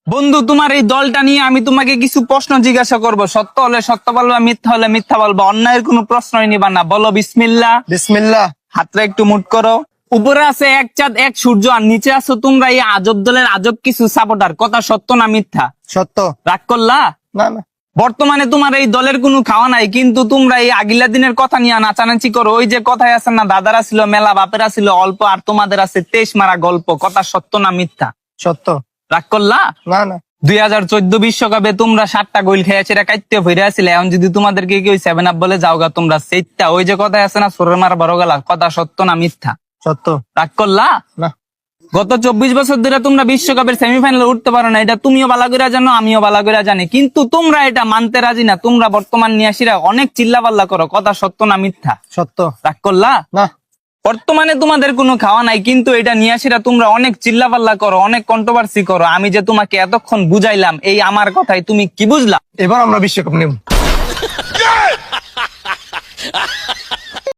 বন্ধু, তোমার এই দলটা নিয়ে আমি তোমাকে কিছু প্রশ্ন জিজ্ঞাসা করব। সত্য হলে সত্য বলবা, মিথ্যা হলে মিথ্যা বলবা। অন্যায়ের কোনো প্রশ্নই নিবা না। বলো বিসমিল্লাহ। বিসমিল্লাহ। হাতটা একটু মুট করো। উপরে আছে এক চাঁদ এক সূর্য, আর নিচে আছো তোমরা এই আজব দলের আজব কিছু সাপোর্টার। কথা সত্য না মিথ্যা? সত্য। রাগ করলা? না না, বর্তমানে তোমার এই দলের কোনো খাওয়া নাই, কিন্তু তোমরা এই আগিলা দিনের কথা নিয়ে নাচানাচি করো। ওই যে কথায় আছে না, দাদারা ছিল মেলা, বাপেরা ছিল অল্প, আর তোমাদের আছে 23 মারা গল্প। কথা সত্য না মিথ্যা? সত্য। রাগ করলা? না না, 2014 বিশ্বকাপে তোমরা 7টা গোল খেয়েছে, এটা কাইতে ফিরে আসলে। এখন যদি তোমাদেরকে কেউ 7 আপ বলে যাওগা তোমরা সেইটা, ওই যে কথায় আছে না, সোরের মারা বড় গেলা। কথা সত্য না মিথ্যা? সত্য। রাগ করলা? না। গত 24 বছর ধরে তোমরা বিশ্বকাপের সেমিফাইনালে উঠতে পারো না, এটা তুমিও ভালো করে জানো, আমিও ভালো করে জানি, কিন্তু তোমরা এটা মানতে রাজি না। তোমরা বর্তমান নিয়াসীরা অনেক চিল্লাপাল্লা করো। কথা সত্য না মিথ্যা? সত্য। রাগ করলা? না। বর্তমানে তোমাদের কোনো খাওয়া নাই, কিন্তু এটা নিয়াসীরা তোমরা অনেক চিল্লাপাল্লা করো, অনেক কন্ট্রোভার্সি করো। আমি যে তোমাকে এতক্ষণ বুঝাইলাম, এই আমার কথাই তুমি কি বুঝলা? এবার আমরা বিশ্বকাপ নেব।